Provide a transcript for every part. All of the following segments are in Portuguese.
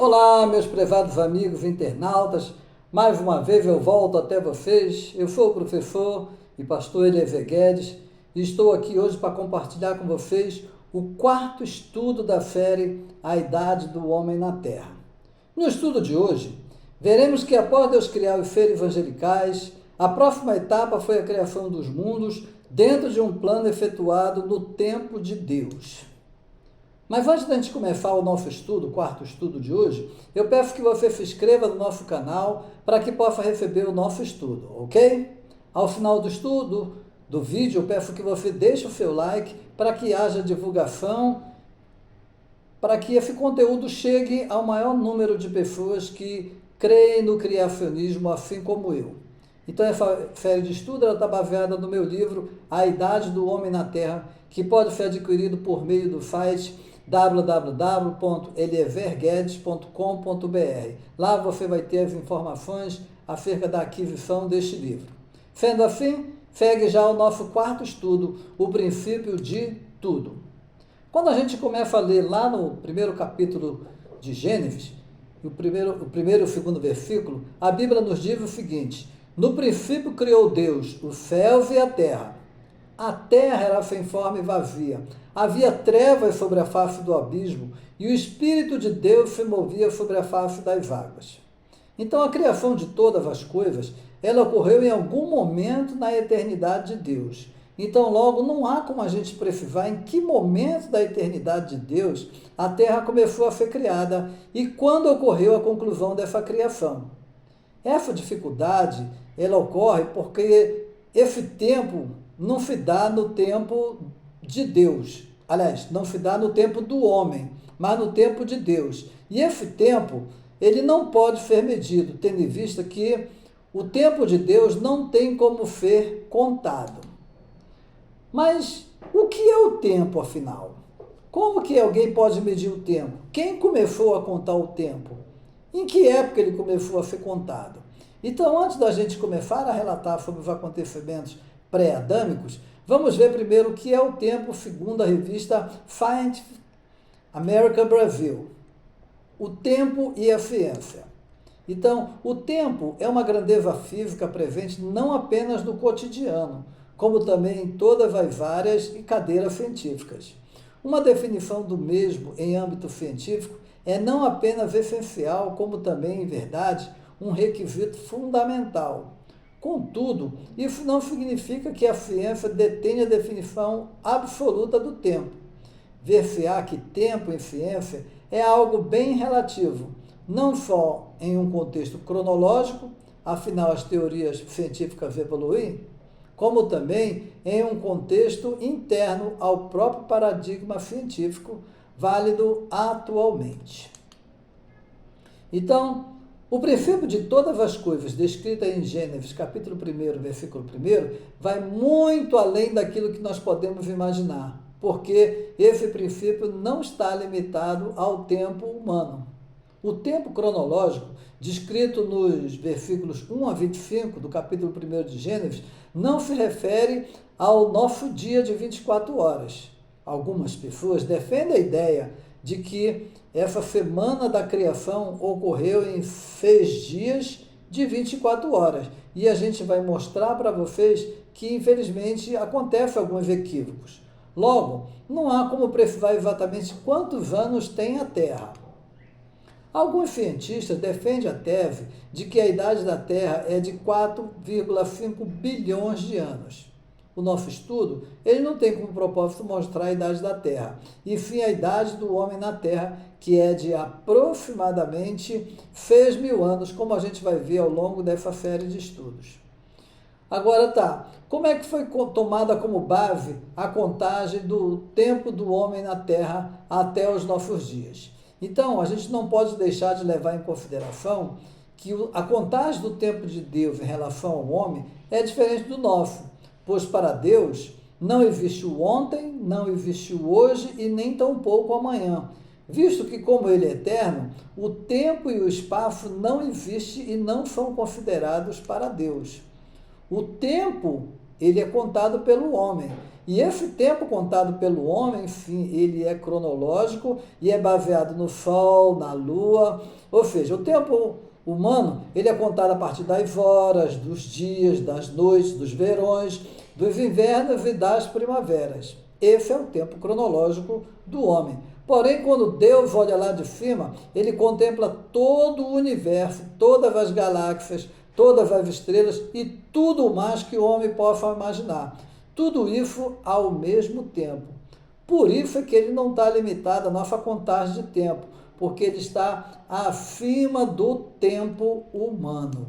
Olá, meus prezados amigos internautas, mais uma vez eu volto até vocês. Eu sou o professor e pastor Eliezer Guedes e estou aqui hoje para compartilhar com vocês o quarto estudo da série A Idade do Homem na Terra. No estudo de hoje, veremos que após Deus criar os seres angelicais, a próxima etapa foi a criação dos mundos dentro de um plano efetuado no tempo de Deus. Mas antes da gente começar o nosso estudo, o quarto estudo de hoje, eu peço que você se inscreva no nosso canal para que possa receber o nosso estudo, ok? Ao final do estudo, do vídeo, eu peço que você deixe o seu like para que haja divulgação, para que esse conteúdo chegue ao maior número de pessoas que creem no criacionismo assim como eu. Então essa série de estudo está baseada no meu livro A Idade do Homem na Terra, que pode ser adquirido por meio do site www.eliezerguedes.com.br. Lá você vai ter as informações acerca da aquisição deste livro. Sendo assim, segue já o nosso quarto estudo, o princípio de tudo. Quando a gente começa a ler lá no primeiro capítulo de Gênesis, o primeiro e o segundo versículo, a Bíblia nos diz o seguinte: no princípio criou Deus os céus e a terra. A terra era sem forma e vazia. Havia trevas sobre a face do abismo, e o Espírito de Deus se movia sobre a face das águas. Então, a criação de todas as coisas, ela ocorreu em algum momento na eternidade de Deus. Então, logo, não há como a gente precisar em que momento da eternidade de Deus a terra começou a ser criada e quando ocorreu a conclusão dessa criação. Essa dificuldade, ela ocorre porque esse tempo não se dá no tempo de Deus. Aliás, não se dá no tempo do homem, mas no tempo de Deus. E esse tempo, ele não pode ser medido, tendo em vista que o tempo de Deus não tem como ser contado. Mas o que é o tempo, afinal? Como que alguém pode medir o tempo? Quem começou a contar o tempo? Em que época ele começou a ser contado? Então, antes da gente começar a relatar sobre os acontecimentos pré-adâmicos, vamos ver primeiro o que é o tempo segundo a revista Scientific American Brasil. O tempo e a ciência. Então, o tempo é uma grandeza física presente não apenas no cotidiano, como também em todas as áreas e cadeiras científicas. Uma definição do mesmo em âmbito científico é não apenas essencial, como também, em verdade, um requisito fundamental. Contudo, isso não significa que a ciência detenha a definição absoluta do tempo. Ver-se-á que tempo em ciência é algo bem relativo, não só em um contexto cronológico, afinal as teorias científicas evoluem, como também em um contexto interno ao próprio paradigma científico válido atualmente. Então, o princípio de todas as coisas descrita em Gênesis, capítulo 1, versículo 1, vai muito além daquilo que nós podemos imaginar, porque esse princípio não está limitado ao tempo humano. O tempo cronológico, descrito nos versículos 1 a 25 do capítulo 1 de Gênesis, não se refere ao nosso dia de 24 horas. Algumas pessoas defendem a ideia de que essa semana da criação ocorreu em 6 dias de 24 horas. E a gente vai mostrar para vocês que, infelizmente, acontecem alguns equívocos. Logo, não há como precisar exatamente quantos anos tem a Terra. Alguns cientistas defendem a tese de que a idade da Terra é de 4,5 bilhões de anos. O nosso estudo, ele não tem como propósito mostrar a idade da Terra, e sim a idade do homem na Terra, que é de aproximadamente 6.000 anos, como a gente vai ver ao longo dessa série de estudos. Agora tá, como é que foi tomada como base a contagem do tempo do homem na Terra até os nossos dias? Então, a gente não pode deixar de levar em consideração que a contagem do tempo de Deus em relação ao homem é diferente do nosso. Pois para Deus não existe o ontem, não existe o hoje e nem tampouco o amanhã, visto que, como Ele é eterno, o tempo e o espaço não existem e não são considerados para Deus. O tempo, ele é contado pelo homem, E esse tempo contado pelo homem, enfim, ele é cronológico e é baseado no sol, na lua, ou seja, o tempo humano, ele é contado a partir das horas, dos dias, das noites, dos verões, dos invernos e das primaveras. Esse é o tempo cronológico do homem. Porém, quando Deus olha lá de cima, ele contempla todo o universo, todas as galáxias, todas as estrelas e tudo mais que o homem possa imaginar. Tudo isso ao mesmo tempo. Por isso é que ele não está limitado à nossa contagem de tempo, porque ele está acima do tempo humano.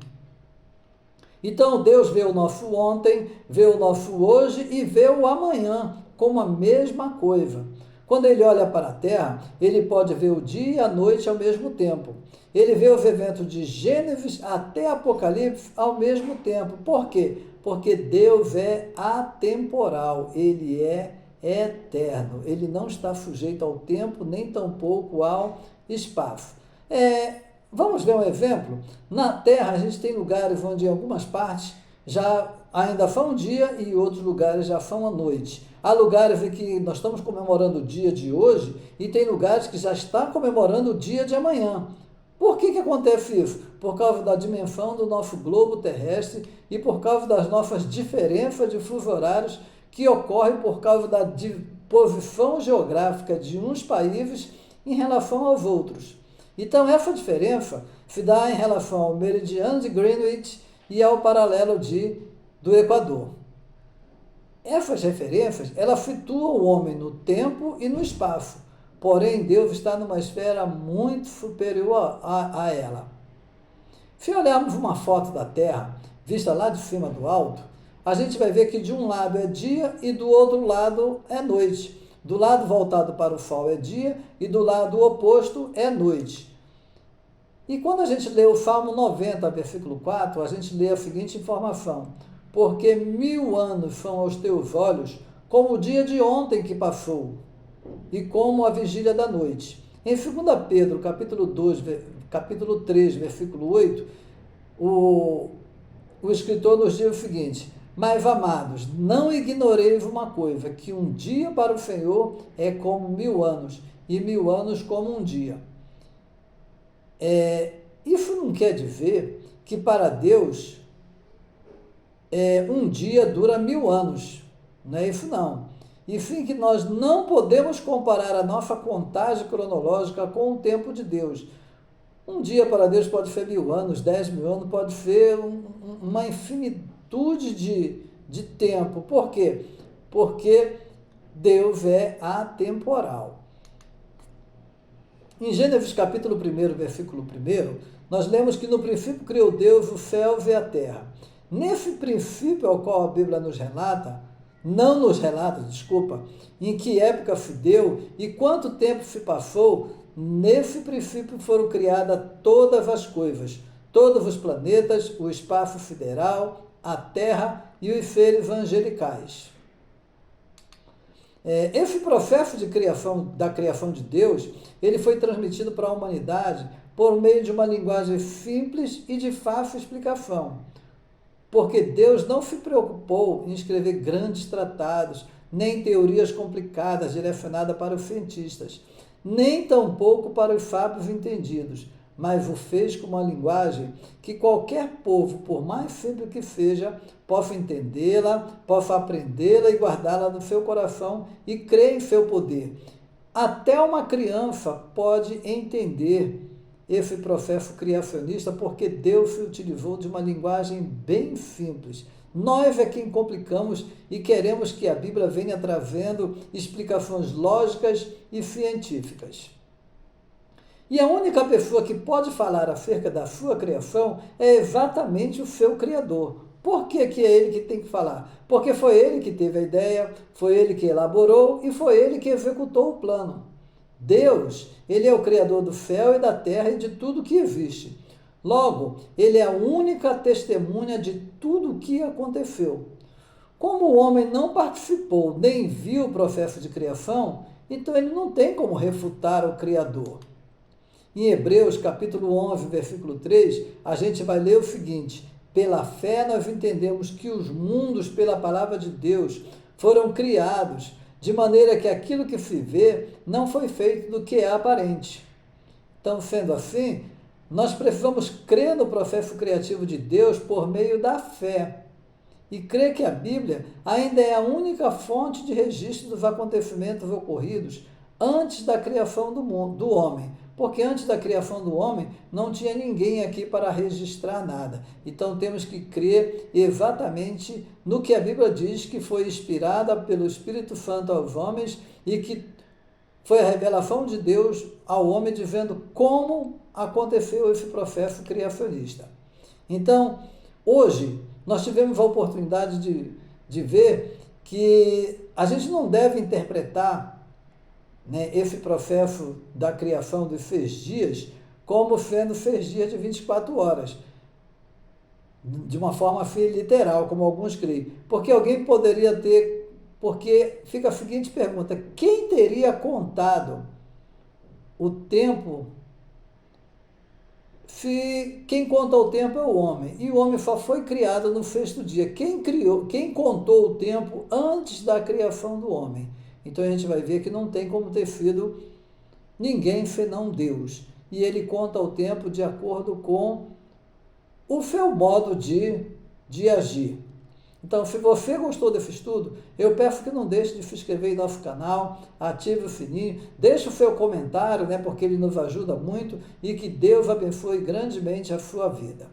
Então, Deus vê o nosso ontem, vê o nosso hoje e vê o amanhã como a mesma coisa. Quando ele olha para a Terra, ele pode ver o dia e a noite ao mesmo tempo. Ele vê os eventos de Gênesis até Apocalipse ao mesmo tempo. Por quê? Porque Deus é atemporal, ele é eterno. Ele não está sujeito ao tempo, nem tampouco ao espaço. Vamos ver um exemplo? Na Terra, a gente tem lugares onde em algumas partes já ainda são dia e outros lugares já são a noite. Há lugares em que nós estamos comemorando o dia de hoje e tem lugares que já estão comemorando o dia de amanhã. Por que acontece isso? Por causa da dimensão do nosso globo terrestre e por causa das nossas diferenças de fuso horários que ocorrem por causa da posição geográfica de uns países em relação aos outros. Então, essa diferença se dá em relação ao meridiano de Greenwich e ao paralelo do Equador. Essas referências, elas situam o homem no tempo e no espaço, porém Deus está numa esfera muito superior a ela. Se olharmos uma foto da Terra, vista lá de cima do alto, a gente vai ver que de um lado é dia e do outro lado é noite. Do lado voltado para o sol é dia e do lado oposto é noite. E quando a gente lê o Salmo 90, versículo 4, a gente lê a seguinte informação: porque 1000 anos são aos teus olhos como o dia de ontem que passou, e como a vigília da noite. Em 2 Pedro, capítulo 3, versículo 8, o escritor nos diz o seguinte: mas, amados, não ignoreis uma coisa, que um dia para o Senhor é como 1000 anos, e 1000 anos como um dia. Isso não quer dizer que para Deus um dia dura 1000 anos, não é isso não. E sim que nós não podemos comparar a nossa contagem cronológica com o tempo de Deus. Um dia para Deus pode ser 1000 anos, 10.000 anos, pode ser uma infinitude de tempo. Por quê? Porque Deus é atemporal. Em Gênesis capítulo 1, versículo 1, nós lemos que no princípio criou Deus os céus e a terra. Nesse princípio ao qual a Bíblia não nos relata, em que época se deu e quanto tempo se passou, nesse princípio foram criadas todas as coisas, todos os planetas, o espaço sideral, a terra e os seres angelicais. Esse processo da criação de Deus, ele foi transmitido para a humanidade por meio de uma linguagem simples e de fácil explicação. Porque Deus não se preocupou em escrever grandes tratados, nem teorias complicadas direcionadas para os cientistas, nem tampouco para os sábios entendidos, mas o fez com uma linguagem que qualquer povo, por mais simples que seja, possa entendê-la, possa aprendê-la e guardá-la no seu coração e crer em seu poder. Até uma criança pode entender esse processo criacionista porque Deus se utilizou de uma linguagem bem simples. Nós é quem complicamos e queremos que a Bíblia venha trazendo explicações lógicas e científicas. E a única pessoa que pode falar acerca da sua criação é exatamente o seu Criador. Por que é ele que tem que falar? Porque foi ele que teve a ideia, foi ele que elaborou e foi ele que executou o plano. Deus, ele é o Criador do céu e da terra e de tudo que existe. Logo, ele é a única testemunha de tudo o que aconteceu. Como o homem não participou nem viu o processo de criação, então ele não tem como refutar o Criador. Em Hebreus, capítulo 11, versículo 3, a gente vai ler o seguinte: pela fé nós entendemos que os mundos, pela palavra de Deus, foram criados, de maneira que aquilo que se vê não foi feito do que é aparente. Então, sendo assim, nós precisamos crer no processo criativo de Deus por meio da fé. E crer que a Bíblia ainda é a única fonte de registro dos acontecimentos ocorridos antes da criação do homem. Porque antes da criação do homem não tinha ninguém aqui para registrar nada. Então temos que crer exatamente no que a Bíblia diz, que foi inspirada pelo Espírito Santo aos homens e que foi a revelação de Deus ao homem dizendo como aconteceu esse processo criacionista. Então, hoje, nós tivemos a oportunidade de ver que a gente não deve interpretar, né, esse processo da criação dos 6 dias como sendo 6 dias de 24 horas, de uma forma assim, literal, como alguns creem. Porque alguém poderia ter, porque fica a seguinte pergunta: quem teria contado o tempo se quem conta o tempo é o homem, e o homem só foi criado no 6º dia? Quem contou o tempo antes da criação do homem? Então a gente vai ver que não tem como ter sido ninguém senão Deus. E ele conta o tempo de acordo com o seu modo de agir. Então, se você gostou desse estudo, eu peço que não deixe de se inscrever em nosso canal, ative o sininho, deixe o seu comentário, né, porque ele nos ajuda muito, e que Deus abençoe grandemente a sua vida.